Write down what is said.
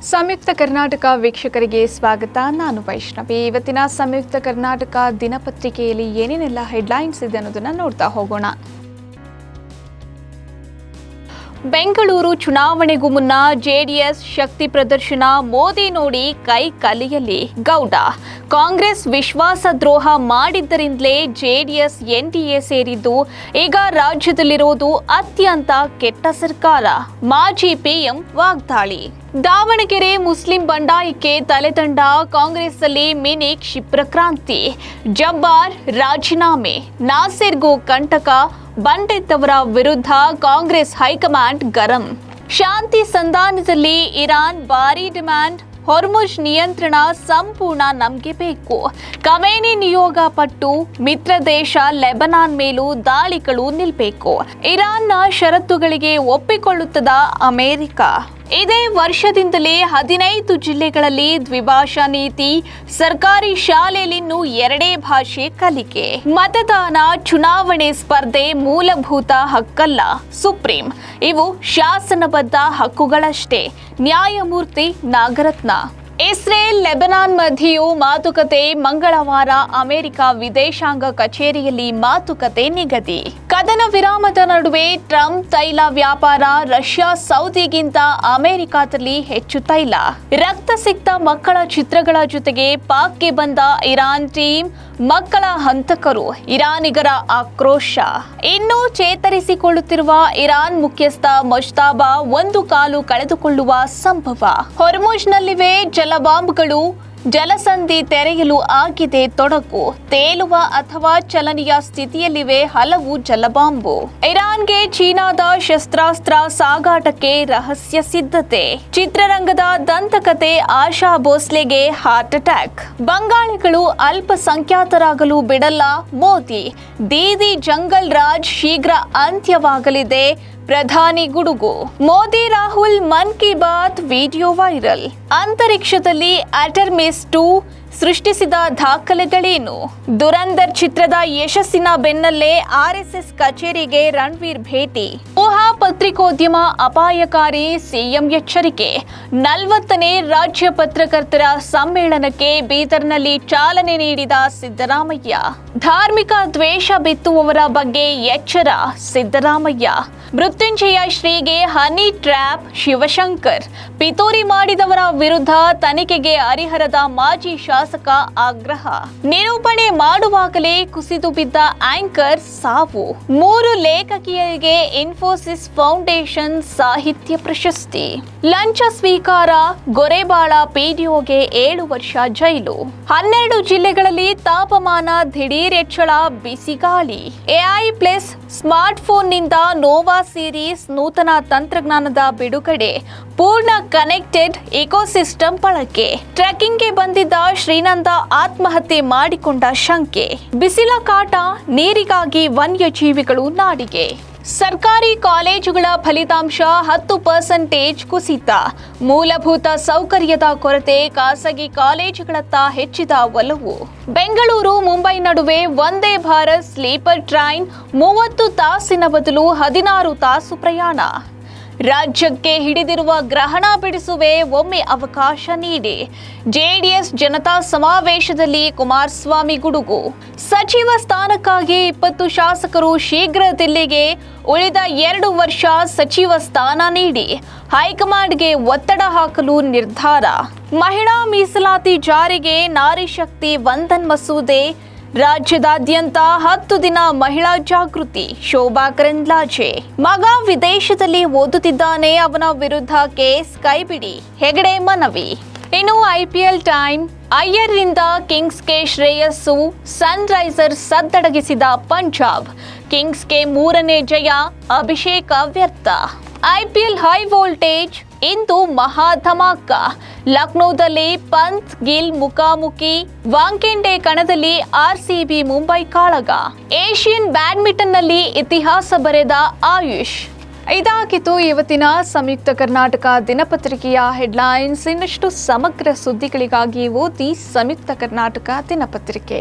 ಸಂಯುಕ್ತ ಕರ್ನಾಟಕ ವೀಕ್ಷಕರಿಗೆ ಸ್ವಾಗತ. ನಾನು ವೈಷ್ಣವಿ. ಇವತ್ತಿನ ಸಂಯುಕ್ತ ಕರ್ನಾಟಕ ದಿನಪತ್ರಿಕೆಯಲ್ಲಿ ಏನೇನೆಲ್ಲ ಹೆಡ್ಲೈನ್ಸ್ ಇದೆ ಅನ್ನೋದನ್ನ ನೋಡ್ತಾ ಹೋಗೋಣ. ಬೆಂಗಳೂರು ಚುನಾವಣೆಗೂ ಮುನ್ನ ಜೆಡಿಎಸ್ ಶಕ್ತಿ ಪ್ರದರ್ಶನ, ಮೋದಿ ನೋಡಿ ಕೈ ಕಲಿಯಲಿ ಗೌಡ. ಕಾಂಗ್ರೆಸ್ ವಿಶ್ವಾಸದ್ರೋಹ ಮಾಡಿದ್ದರಿಂದಲೇ ಜೆಡಿಎಸ್ ಎನ್ಡಿಎ ಸೇರಿದ್ದು, ಈಗ ರಾಜ್ಯದಲ್ಲಿರೋದು ಅತ್ಯಂತ ಕೆಟ್ಟ ಸರ್ಕಾರ. ಮಾಜಿ ಪಿಎಂ ವಾಗ್ದಾಳಿ. ದಾವಣಗೆರೆ ಮುಸ್ಲಿಂ ಬಂಡಾಯಕ್ಕೆ ತಲೆದಂಡ, ಕಾಂಗ್ರೆಸ್ನಲ್ಲಿ ಮಿನಿ ಕ್ಷಿಪ್ರಕ್ರಾಂತಿ. ಜಬ್ಬಾರ್ ರಾಜೀನಾಮೆ, ನಾಸಿರ್ಗೂ ಕಂಟಕ, ಬಂಡೆತ್ತವರ ವಿರುದ್ಧ ಕಾಂಗ್ರೆಸ್ ಹೈಕಮಾಂಡ್ ಗರಂ. ಶಾಂತಿ ಸಂಧಾನದಲ್ಲಿ ಇರಾನ್ ಭಾರೀ ಡಿಮ್ಯಾಂಡ್, ಹೊರ್ಮುಜ್ ನಿಯಂತ್ರಣ ಸಂಪೂರ್ಣ ನಮಗೆ ಬೇಕು. ಖಮೇನಿ ನಿಯೋಗ ಪಟ್ಟು, ಮಿತ್ರ ದೇಶ ಲೆಬನಾನ್ ಮೇಲೂ ದಾಳಿಗಳು ನಿಲ್ಲಬೇಕು. ಇರಾನ್ನ ಷರತ್ತುಗಳಿಗೆ ಒಪ್ಪಿಕೊಳ್ಳುತ್ತದ ಅಮೆರಿಕ. ಇದೇ ವರ್ಷದಿಂದಲೇ 15 ಜಿಲ್ಲೆಗಳಲ್ಲಿ ದ್ವಿಭಾಷಾ ನೀತಿ, ಸರ್ಕಾರಿ ಶಾಲೆಯಲ್ಲಿನ್ನೂ 2 ಭಾಷೆ ಕಲಿಕೆ. ಮತದಾನ, ಚುನಾವಣೆ ಸ್ಪರ್ಧೆ ಮೂಲಭೂತ ಹಕ್ಕಲ್ಲ, ಸುಪ್ರೀಂ. ಇವು ಶಾಸನಬದ್ಧ ಹಕ್ಕುಗಳಷ್ಟೇ. ನ್ಯಾಯಮೂರ್ತಿ ನಾಗರತ್ನ. ಇಸ್ರೇಲ್ ಲೆಬನಾನ್ ಮಧ್ಯೆಯೂ ಮಾತುಕತೆ, ಮಂಗಳವಾರ ಅಮೆರಿಕ ವಿದೇಶಾಂಗ ಕಚೇರಿಯಲ್ಲಿ ಮಾತುಕತೆ ನಿಗದಿ. ಕದನ ವಿರಾಮದ ನಡುವೆ ಟ್ರಂಪ್ ತೈಲ ವ್ಯಾಪಾರ, ರಷ್ಯಾ ಸೌದಿಗಿಂತ ಅಮೆರಿಕದಲ್ಲಿ ಹೆಚ್ಚು ತೈಲ. ರಕ್ತಸಿಕ್ತ ಮಕ್ಕಳ ಚಿತ್ರಗಳ ಜೊತೆಗೆ ಪಾಕ್ಗೆ ಬಂದ ಇರಾನ್ ಟೀಮ್, ಮಕ್ಕಳ ಹಂತಕರು, ಇರಾನಿಗರ ಆಕ್ರೋಶ. ಇನ್ನೂ ಚೇತರಿಸಿಕೊಳ್ಳುತ್ತಿರುವ ಇರಾನ್ ಮುಖ್ಯಸ್ಥ ಮುಜ್ತಬಾ ಒಂದು ಕಾಲು ಕಳೆದುಕೊಳ್ಳುವ ಸಂಭವ. ಹೊರ್ಮುಜ್ನಲ್ಲಿವೆ ಜಲಬಾಂಬ್ಗಳು, ಜಲಸಂಧಿ ತೆರೆಯಲು ಆಗಿದೆ ತೊಡಕು. ತೇಲುವ ಅಥವಾ ಚಲನೆಯ ಸ್ಥಿತಿಯಲ್ಲಿವೆ ಹಲವು ಜಲಬಾಂಬು. ಇರಾನ್ಗೆ ಚೀನಾದ ಶಸ್ತ್ರಾಸ್ತ್ರ ಸಾಗಾಟಕ್ಕೆ ರಹಸ್ಯ ಸಿದ್ಧತೆ. ಚಿತ್ರರಂಗದ ದಂತಕತೆ, ಆಶಾ ಭೋಸ್ಲೆಗೆ ಹಾರ್ಟ್ ಅಟ್ಯಾಕ್. ಬಂಗಾಳಿಗಳು ಅಲ್ಪಸಂಖ್ಯಾತರಾಗಲು ಬಿಡಲ್ಲ ಮೋದಿ. ದೀದಿ ಜಂಗಲ್ ರಾಜ್ ಶೀಘ್ರ ಅಂತ್ಯವಾಗಲಿದೆ, ಪ್ರಧಾನಿ ಗುಡುಗು. ಮೋದಿ ರಾಹುಲ್ ಮನ್ ಕಿ ಬಾತ್ ವಿಡಿಯೋ ವೈರಲ್. ಅಂತರಿಕ್ಷದಲ್ಲಿ ಆರ್ಟೆಮಿಸ್ 2 ಸೃಷ್ಟಿಸಿದ ದಾಖಲೆಗಳೇನು? ದುರಂದರ್ ಚಿತ್ರದ ಯಶಸ್ಸಿನ ಬೆನ್ನಲ್ಲೇ ಆರ್ಎಸ್ಎಸ್ ಕಚೇರಿಗೆ ರಣವೀರ್ ಭೇಟಿ. ಊಹಾ ಪತ್ರಿಕೋದ್ಯಮ ಅಪಾಯಕಾರಿ, ಸಿಎಂ ಎಚ್ಚರಿಕೆ. 40ನೇ ರಾಜ್ಯ ಪತ್ರಕರ್ತರ ಸಮ್ಮೇಳನಕ್ಕೆ ಬೀದರ್ನಲ್ಲಿ ಚಾಲನೆ ನೀಡಿದ ಸಿದ್ದರಾಮಯ್ಯ. ಧಾರ್ಮಿಕ ದ್ವೇಷ ಬಿತ್ತುವವರ ಬಗ್ಗೆ ಎಚ್ಚರ, ಸಿದ್ದರಾಮಯ್ಯ. ಮೃತ್ಯುಂಜಯ ಶ್ರೀಗೆ ಹನಿ ಟ್ರ್ಯಾಪ್, ಶಿವಶಂಕರ್. ಪಿತೂರಿ ಮಾಡಿದವರ ವಿರುದ್ಧ ತನಿಖೆಗೆ ಹರಿಹರದ ಮಾಜಿ ಶಾಸಕ ಆಗ್ರಹ. ನಿರೂಪಣೆ ಮಾಡುವಾಗಲೇ ಕುಸಿದು ಬಿದ್ದ ಆಂಕರ್ ಸಾವು. 3 ಲೇಖಕಿಯರಿಗೆ ಇನ್ಫೋಸಿಸ್ ಫೌಂಡೇಶನ್ ಸಾಹಿತ್ಯ ಪ್ರಶಸ್ತಿ. ಲಂಚ ಸ್ವೀಕಾರ, ಗೊರೆಬಾಳ ಪಿಡಿಒಗೆ 7 ವರ್ಷ ಜೈಲು. 12 ಜಿಲ್ಲೆಗಳಲ್ಲಿ ತಾಪಮಾನ ದಿಢೀರ್ ಹೆಚ್ಚಳ, ಬಿಸಿಗಾಳಿ. ಎಐ ಪ್ಲಸ್ ಸ್ಮಾರ್ಟ್ಫೋನ್ನಿಂದ ನೋವಾ ಸೀರೀಸ್ ನೂತನ ತಂತ್ರಜ್ಞಾನದ ಬಿಡುಗಡೆ. ಪೂರ್ಣ ಕನೆಕ್ಟೆಡ್ ಇಕೋಸಿಸ್ಟಮ್ ಬಳಕೆ. ಟ್ರೆಕ್ಕಿಂಗ್ಗೆ ಬಂದಿದ್ದ ಶ್ರೀನಂದ ಆತ್ಮಹತ್ಯೆ ಮಾಡಿಕೊಂಡ ಶಂಕೆ. ಬಿಸಿಲ ಕಾಟ, ನೀರಿಗಾಗಿ ವನ್ಯಜೀವಿಗಳು ನಾಡಿಗೆ. ಸರ್ಕಾರಿ ಕಾಲೇಜುಗಳ ಫಲಿತಾಂಶ 10% ಕುಸಿತ. ಮೂಲಭೂತ ಸೌಕರ್ಯದ ಕೊರತೆ, ಖಾಸಗಿ ಕಾಲೇಜುಗಳತ್ತ ಹೆಚ್ಚಿದ ಒಲವು. ಬೆಂಗಳೂರು ಮುಂಬೈ ನಡುವೆ ವಂದೇ ಭಾರತ್ ಸ್ಲೀಪರ್ ಟ್ರೈನ್ 30 ತಾಸಿನ ಬದಲು 16 ತಾಸು ಪ್ರಯಾಣ. ರಾಜ್ಯಕ್ಕೆ ಹಿಡಿದಿರುವ ಗ್ರಹಣ ಬಿಡಿಸುವೆ, ಒಮ್ಮೆ ಅವಕಾಶ ನೀಡಿ. ಜೆಡಿಎಸ್ ಜನತಾ ಸಮಾವೇಶದಲ್ಲಿ ಕುಮಾರಸ್ವಾಮಿ ಗುಡುಗು. ಸಚಿವ ಸ್ಥಾನಕ್ಕಾಗಿ 20 ಶಾಸಕರು ಶೀಘ್ರ ದಿಲ್ಲಿಗೆ, ಉಳಿದ 2 ವರ್ಷ ಸಚಿವ ಸ್ಥಾನ ನೀಡಿ. ಹೈಕಮಾಂಡ್ಗೆ ಒತ್ತಡ ಹಾಕಲು ನಿರ್ಧಾರ. ಮಹಿಳಾ ಮೀಸಲಾತಿ ಜಾರಿಗೆ ನಾರಿ ಶಕ್ತಿ ವಂದನ್ ಮಸೂದೆ. ರಾಜ್ಯದಾದ್ಯಂತ 10 ದಿನ ಮಹಿಳಾ ಜಾಗೃತಿ. ಶೋಭಾ ಕರಂದ್ಲಾಜೆ. ಮಗ ವಿದೇಶದಲ್ಲಿ ಓದುತ್ತಿದ್ದಾನೆ, ಅವನ ವಿರುದ್ಧ ಕೇಸ್ ಕೈಬಿಡಿ, ಹೆಗಡೆ ಮನವಿ. ಇನ್ನು ಐಪಿಎಲ್ ಟೈಮ್. ಅಯ್ಯರ್ರಿಂದ ಕಿಂಗ್ಸ್ಗೆ ಶ್ರೇಯಸ್ಸು, ಸನ್ ರೈಸರ್ಸ್ ಸದ್ದಡಗಿಸಿದ ಪಂಜಾಬ್. ಕಿಂಗ್ಸ್ಗೆ 3ನೇ ಜಯ, ಅಭಿಷೇಕ ವ್ಯರ್ಥ. IPL high voltage. ಇಂದು ಮಹಾ ಧಮಾಕ. ಲಕ್ನೋದಲ್ಲಿ ಪಂತ್ ಗಿಲ್ ಮುಖಾಮುಖಿ. ವಾಂಖೆಡೆ ಕಣದಲ್ಲಿ ಆರ್ಸಿಬಿ ಮುಂಬೈ ಕಾಳಗ. ಏಷ್ಯನ್ ಬ್ಯಾಡ್ಮಿಂಟನ್ನಲ್ಲಿ ಇತಿಹಾಸ ಬರೆದ ಆಯುಷ್. ಇದಾಗಿತ್ತು ಇವತ್ತಿನ ಸಂಯುಕ್ತ ಕರ್ನಾಟಕ ದಿನಪತ್ರಿಕೆಯ ಹೆಡ್ಲೈನ್ಸ್. ಇನ್ನಷ್ಟು ಸಮಗ್ರ ಸುದ್ದಿಗಳಿಗಾಗಿ ಓದಿ ಸಂಯುಕ್ತ ಕರ್ನಾಟಕ ದಿನಪತ್ರಿಕೆ.